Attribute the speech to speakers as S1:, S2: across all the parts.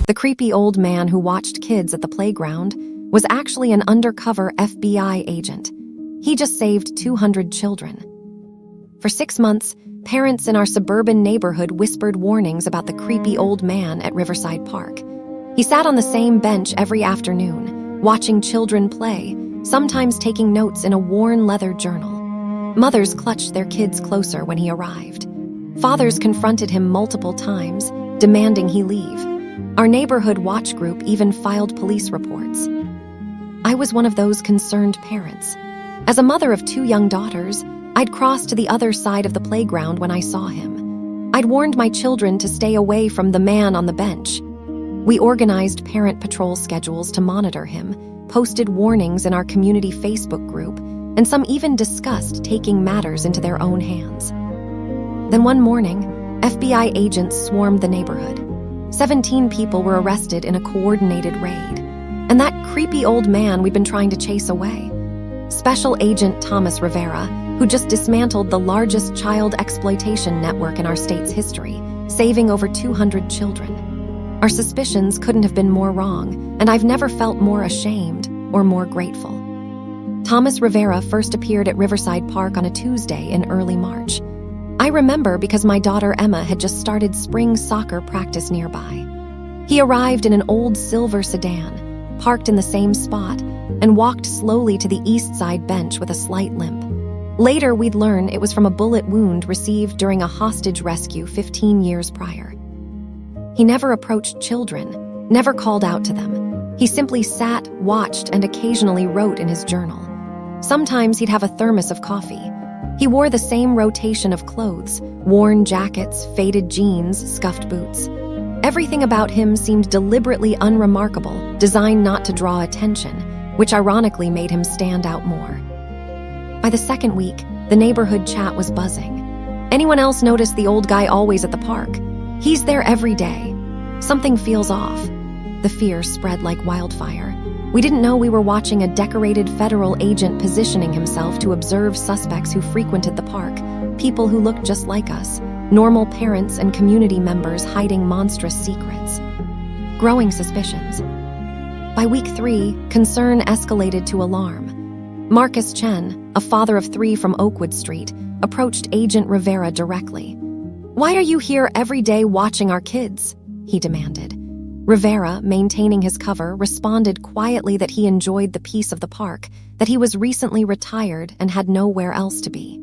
S1: The creepy old man who watched kids at the playground was actually an undercover FBI agent. He just saved 200 children. For 6 months, parents in our suburban neighborhood whispered warnings about the creepy old man at Riverside Park. He sat on the same bench every afternoon, watching children play, sometimes taking notes in a worn leather journal. Mothers clutched their kids closer when he arrived. Fathers confronted him multiple times, demanding he leave. Our neighborhood watch group even filed police reports. I was one of those concerned parents. As a mother of 2 young daughters, I'd cross to the other side of the playground when I saw him. I'd warned my children to stay away from the man on the bench. We organized parent patrol schedules to monitor him, posted warnings in our community Facebook group, and some even discussed taking matters into their own hands. Then one morning, FBI agents swarmed the neighborhood. 17 people were arrested in a coordinated raid. And that creepy old man we'd been trying to chase away. Special Agent Thomas Rivera, who just dismantled the largest child exploitation network in our state's history, saving over 200 children. Our suspicions couldn't have been more wrong, and I've never felt more ashamed or more grateful. Thomas Rivera first appeared at Riverside Park on a Tuesday in early March. I remember because my daughter Emma had just started spring soccer practice nearby. He arrived in an old silver sedan, parked in the same spot, and walked slowly to the east side bench with a slight limp. Later, we'd learn it was from a bullet wound received during a hostage rescue 15 years prior. He never approached children, never called out to them. He simply sat, watched, and occasionally wrote in his journal. Sometimes he'd have a thermos of coffee. He wore the same rotation of clothes, worn jackets, faded jeans, scuffed boots. Everything about him seemed deliberately unremarkable, designed not to draw attention, which ironically made him stand out more. By the second week, the neighborhood chat was buzzing. Anyone else notice the old guy always at the park? He's there every day. Something feels off. The fear spread like wildfire. We didn't know we were watching a decorated federal agent positioning himself to observe suspects who frequented the park, people who looked just like us, normal parents and community members hiding monstrous secrets. Growing suspicions. By week 3, concern escalated to alarm. Marcus Chen, a father of 3 from Oakwood Street, approached Agent Rivera directly. "Why are you here every day watching our kids?" he demanded. Rivera, maintaining his cover, responded quietly that he enjoyed the peace of the park, that he was recently retired and had nowhere else to be.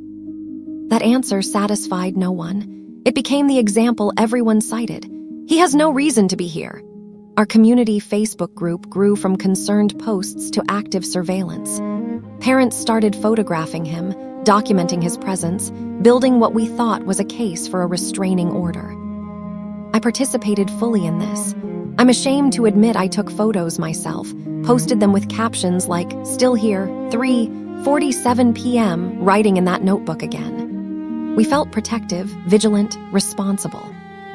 S1: That answer satisfied no one. It became the example everyone cited. He has no reason to be here. Our community Facebook group grew from concerned posts to active surveillance. Parents started photographing him, documenting his presence, building what we thought was a case for a restraining order. I participated fully in this. I'm ashamed to admit I took photos myself, posted them with captions like, "Still here, 3:47 p.m., writing in that notebook again. We felt protective, vigilant, responsible.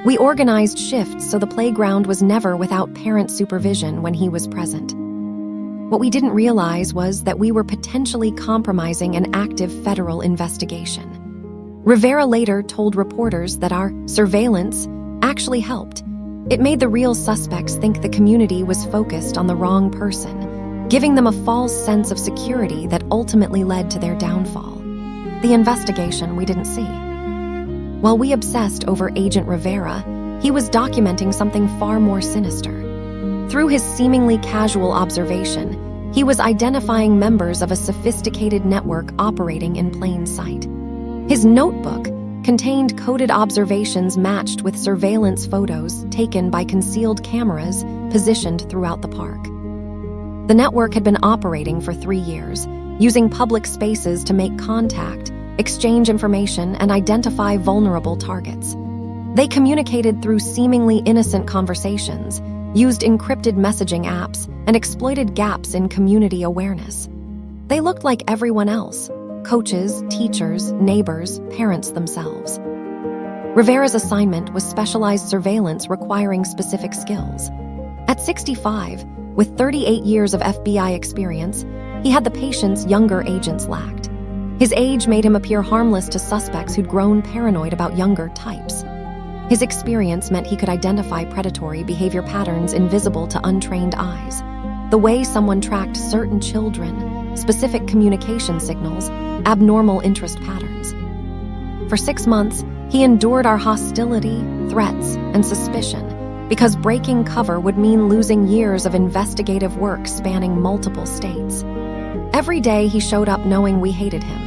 S1: We organized shifts so the playground was never without parent supervision when he was present. What we didn't realize was that we were potentially compromising an active federal investigation. Rivera later told reporters that our surveillance actually helped. It made the real suspects think the community was focused on the wrong person, giving them a false sense of security that ultimately led to their downfall. The investigation we didn't see. While we obsessed over Agent Rivera, he was documenting something far more sinister. Through his seemingly casual observation, he was identifying members of a sophisticated network operating in plain sight. His notebook contained coded observations matched with surveillance photos taken by concealed cameras positioned throughout the park. The network had been operating for 3 years, using public spaces to make contact, exchange information, and identify vulnerable targets. They communicated through seemingly innocent conversations, used encrypted messaging apps, and exploited gaps in community awareness. They looked like everyone else: coaches, teachers, neighbors, parents themselves. Rivera's assignment was specialized surveillance requiring specific skills. At 65, with 38 years of FBI experience, he had the patience younger agents lacked. His age made him appear harmless to suspects who'd grown paranoid about younger types. His experience meant he could identify predatory behavior patterns invisible to untrained eyes. The way someone tracked certain children, specific communication signals, abnormal interest patterns. For 6 months, he endured our hostility, threats, and suspicion, because breaking cover would mean losing years of investigative work spanning multiple states. Every day he showed up knowing we hated him,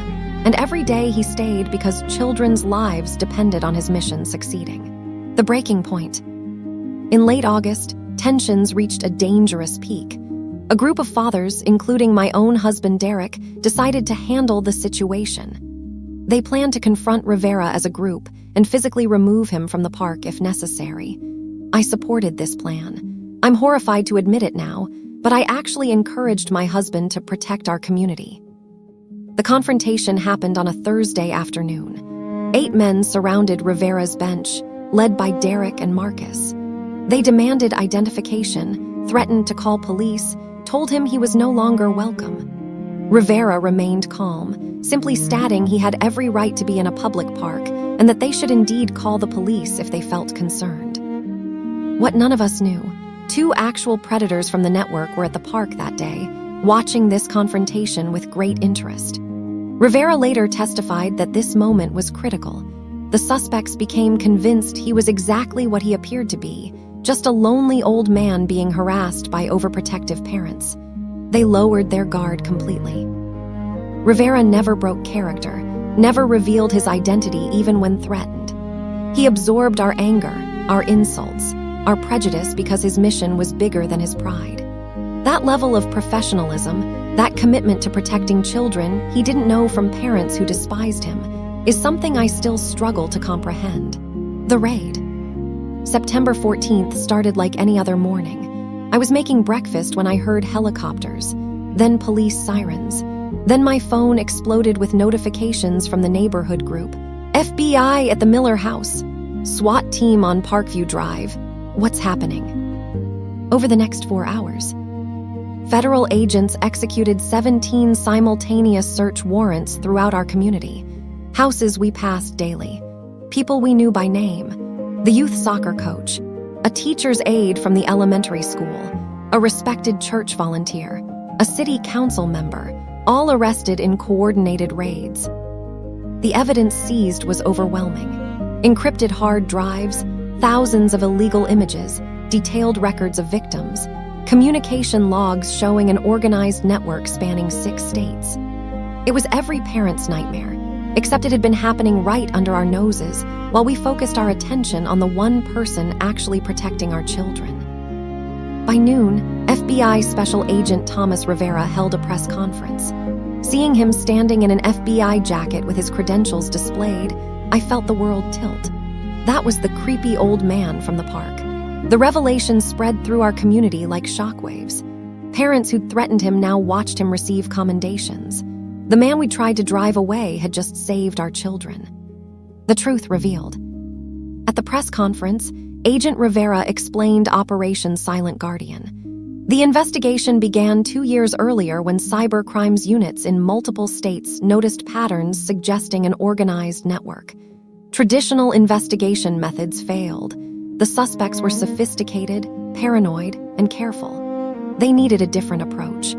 S1: and every day he stayed because children's lives depended on his mission succeeding. The breaking point. In late August, tensions reached a dangerous peak. A group of fathers, including my own husband Derek, decided to handle the situation. They planned to confront Rivera as a group and physically remove him from the park if necessary. I supported this plan. I'm horrified to admit it now, but I actually encouraged my husband to protect our community. The confrontation happened on a Thursday afternoon. 8 men surrounded Rivera's bench, led by Derek and Marcus. They demanded identification, threatened to call police, told him he was no longer welcome. Rivera remained calm, simply stating he had every right to be in a public park and that they should indeed call the police if they felt concerned. What none of us knew, 2 actual predators from the network were at the park that day, watching this confrontation with great interest. Rivera later testified that this moment was critical. The suspects became convinced he was exactly what he appeared to be, just a lonely old man being harassed by overprotective parents. They lowered their guard completely. Rivera never broke character, never revealed his identity even when threatened. He absorbed our anger, our insults, our prejudice because his mission was bigger than his pride. That level of professionalism, that commitment to protecting children he didn't know from parents who despised him, is something I still struggle to comprehend. The raid. September 14th started like any other morning. I was making breakfast when I heard helicopters, then police sirens. Then my phone exploded with notifications from the neighborhood group. FBI at the Miller house. SWAT team on Parkview Drive. What's happening? Over the next 4 hours, federal agents executed 17 simultaneous search warrants throughout our community. Houses we passed daily, people we knew by name, the youth soccer coach, a teacher's aide from the elementary school, a respected church volunteer, a city council member, all arrested in coordinated raids. The evidence seized was overwhelming. Encrypted hard drives, thousands of illegal images, detailed records of victims, communication logs showing an organized network spanning 6 states. It was every parent's nightmare, except it had been happening right under our noses while we focused our attention on the one person actually protecting our children. By noon, FBI Special Agent Thomas Rivera held a press conference. Seeing him standing in an FBI jacket with his credentials displayed, I felt the world tilt. That was the creepy old man from the park. The revelation spread through our community like shockwaves. Parents who'd threatened him now watched him receive commendations. The man we tried to drive away had just saved our children. The truth revealed. At the press conference, Agent Rivera explained Operation Silent Guardian. The investigation began 2 years earlier when cyber crimes units in multiple states noticed patterns suggesting an organized network. Traditional investigation methods failed. The suspects were sophisticated, paranoid, and careful. They needed a different approach.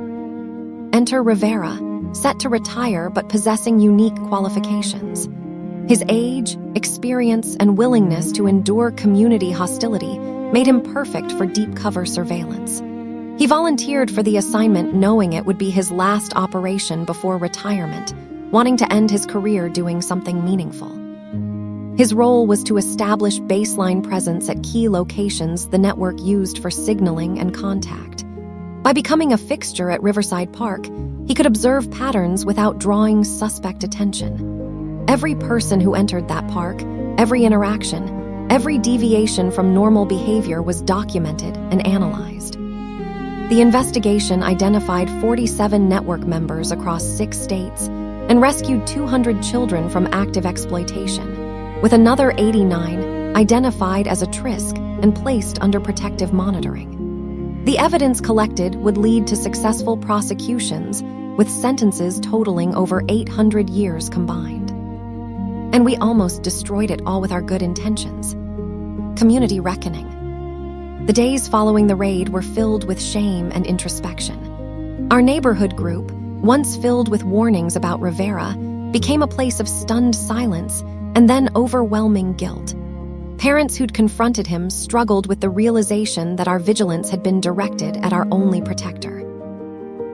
S1: Enter Rivera, set to retire but possessing unique qualifications. His age, experience, and willingness to endure community hostility made him perfect for deep cover surveillance. He volunteered for the assignment knowing it would be his last operation before retirement, wanting to end his career doing something meaningful. His role was to establish baseline presence at key locations the network used for signaling and contact. By becoming a fixture at Riverside Park, he could observe patterns without drawing suspect attention. Every person who entered that park, every interaction, every deviation from normal behavior was documented and analyzed. The investigation identified 47 network members across 6 states and rescued 200 children from active exploitation, with another 89 identified as at risk and placed under protective monitoring. The evidence collected would lead to successful prosecutions, with sentences totaling over 800 years combined. And we almost destroyed it all with our good intentions. Community reckoning. The days following the raid were filled with shame and introspection. Our neighborhood group, once filled with warnings about Rivera, became a place of stunned silence and then overwhelming guilt. Parents who'd confronted him struggled with the realization that our vigilance had been directed at our only protector.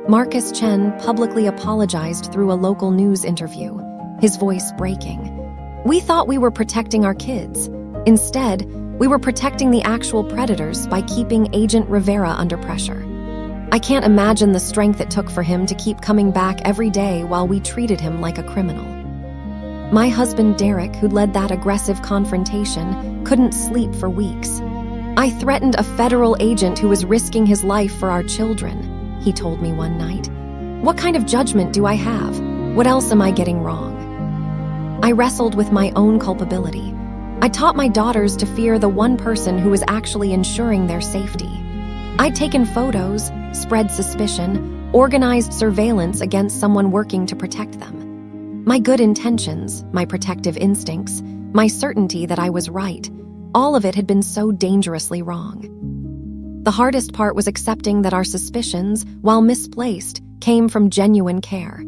S1: Marcus Chen publicly apologized through a local news interview, his voice breaking. "We thought we were protecting our kids. Instead, we were protecting the actual predators by keeping Agent Rivera under pressure. I can't imagine the strength it took for him to keep coming back every day while we treated him like a criminal." My husband Derek, who led that aggressive confrontation, couldn't sleep for weeks. "I threatened a federal agent who was risking his life for our children," he told me one night. "What kind of judgment do I have? What else am I getting wrong?" I wrestled with my own culpability. I taught my daughters to fear the one person who was actually ensuring their safety. I'd taken photos, spread suspicion, organized surveillance against someone working to protect them. My good intentions, my protective instincts, my certainty that I was right, all of it had been so dangerously wrong. The hardest part was accepting that our suspicions, while misplaced, came from genuine care.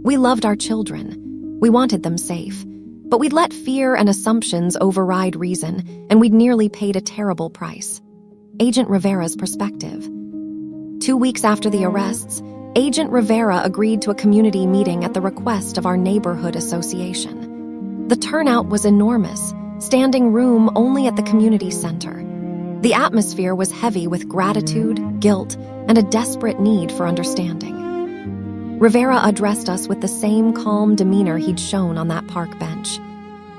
S1: We loved our children. We wanted them safe. But we'd let fear and assumptions override reason, and we'd nearly paid a terrible price. Agent Rivera's perspective. 2 weeks after the arrests, Agent Rivera agreed to a community meeting at the request of our neighborhood association. The turnout was enormous, standing room only at the community center. The atmosphere was heavy with gratitude, guilt, and a desperate need for understanding. Rivera addressed us with the same calm demeanor he'd shown on that park bench.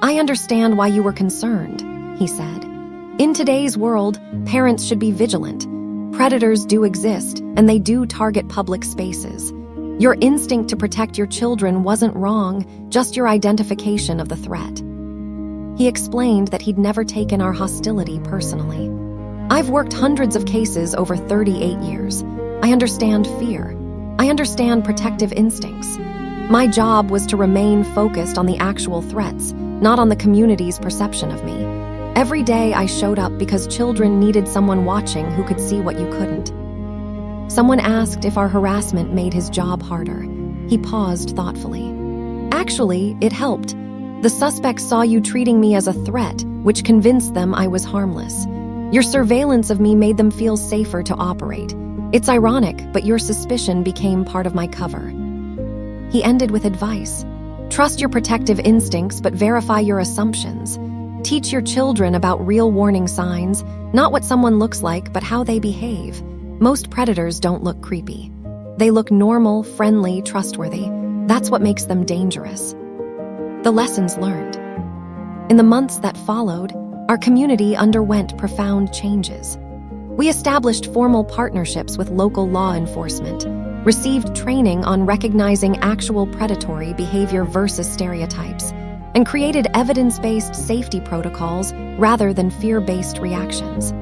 S1: "I understand why you were concerned," he said. "In today's world, parents should be vigilant. Predators do exist, and they do target public spaces. Your instinct to protect your children wasn't wrong, just your identification of the threat." He explained that he'd never taken our hostility personally. "I've worked hundreds of cases over 38 years. I understand fear. I understand protective instincts. My job was to remain focused on the actual threats, not on the community's perception of me. Every day I showed up because children needed someone watching who could see what you couldn't." Someone asked if our harassment made his job harder. He paused thoughtfully. "Actually, it helped. The suspects saw you treating me as a threat, which convinced them I was harmless. Your surveillance of me made them feel safer to operate. It's ironic, but your suspicion became part of my cover." He ended with advice. "Trust your protective instincts, but verify your assumptions. Teach your children about real warning signs, not what someone looks like, but how they behave. Most predators don't look creepy. They look normal, friendly, trustworthy. That's what makes them dangerous." The lessons learned. In the months that followed, our community underwent profound changes. We established formal partnerships with local law enforcement, received training on recognizing actual predatory behavior versus stereotypes, and created evidence-based safety protocols rather than fear-based reactions.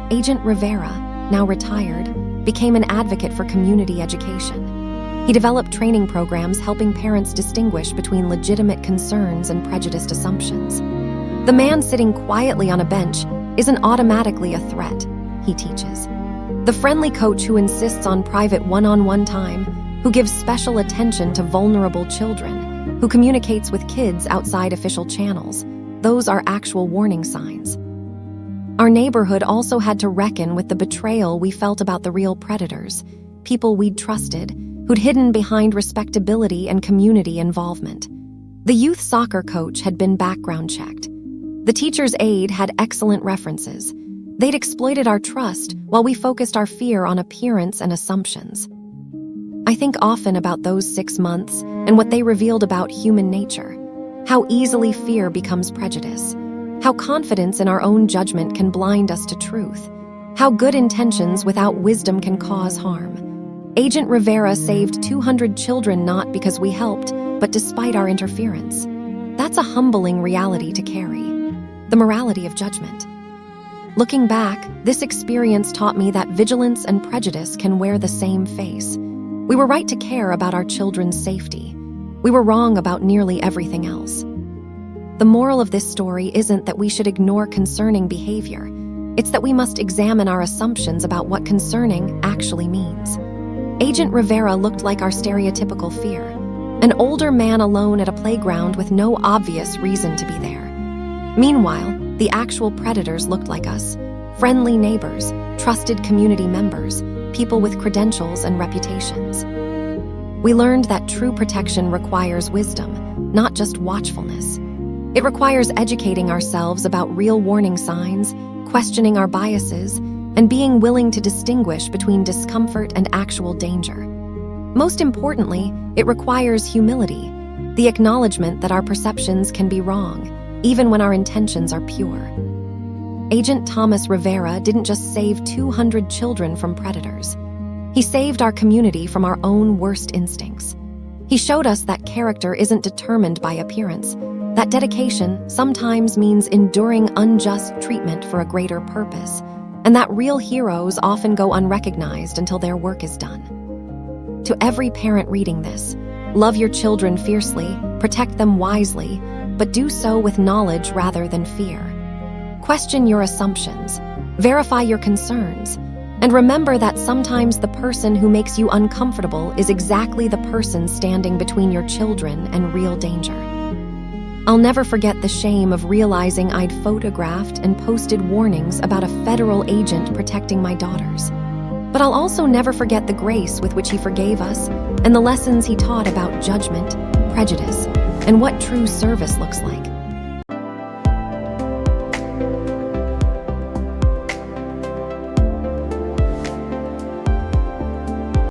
S1: Agent Rivera, now retired, became an advocate for community education. He developed training programs helping parents distinguish between legitimate concerns and prejudiced assumptions. "The man sitting quietly on a bench isn't automatically a threat," he teaches. "The friendly coach who insists on private one-on-one time, who gives special attention to vulnerable children, who communicates with kids outside official channels, those are actual warning signs." Our neighborhood also had to reckon with the betrayal we felt about the real predators, people we'd trusted, who'd hidden behind respectability and community involvement. The youth soccer coach had been background checked. The teacher's aide had excellent references. They'd exploited our trust while we focused our fear on appearance and assumptions. I think often about those 6 months and what they revealed about human nature. How easily fear becomes prejudice. How confidence in our own judgment can blind us to truth. How good intentions without wisdom can cause harm. Agent Rivera saved 200 children not because we helped, but despite our interference. That's a humbling reality to carry. The morality of judgment. Looking back, this experience taught me that vigilance and prejudice can wear the same face. We were right to care about our children's safety. We were wrong about nearly everything else. The moral of this story isn't that we should ignore concerning behavior. It's that we must examine our assumptions about what concerning actually means. Agent Rivera looked like our stereotypical fear, an older man alone at a playground with no obvious reason to be there. Meanwhile, the actual predators looked like us, friendly neighbors, trusted community members, people with credentials and reputations. We learned that true protection requires wisdom, not just watchfulness. It requires educating ourselves about real warning signs, questioning our biases, and being willing to distinguish between discomfort and actual danger. Most importantly, it requires humility, the acknowledgement that our perceptions can be wrong, even when our intentions are pure. Agent Thomas Rivera didn't just save 200 children from predators. He saved our community from our own worst instincts. He showed us that character isn't determined by appearance, that dedication sometimes means enduring unjust treatment for a greater purpose, and that real heroes often go unrecognized until their work is done. To every parent reading this, love your children fiercely, protect them wisely, but do so with knowledge rather than fear. Question your assumptions, verify your concerns, and remember that sometimes the person who makes you uncomfortable is exactly the person standing between your children and real danger. I'll never forget the shame of realizing I'd photographed and posted warnings about a federal agent protecting my daughters. But I'll also never forget the grace with which he forgave us and the lessons he taught about judgment, prejudice, and what true service looks like.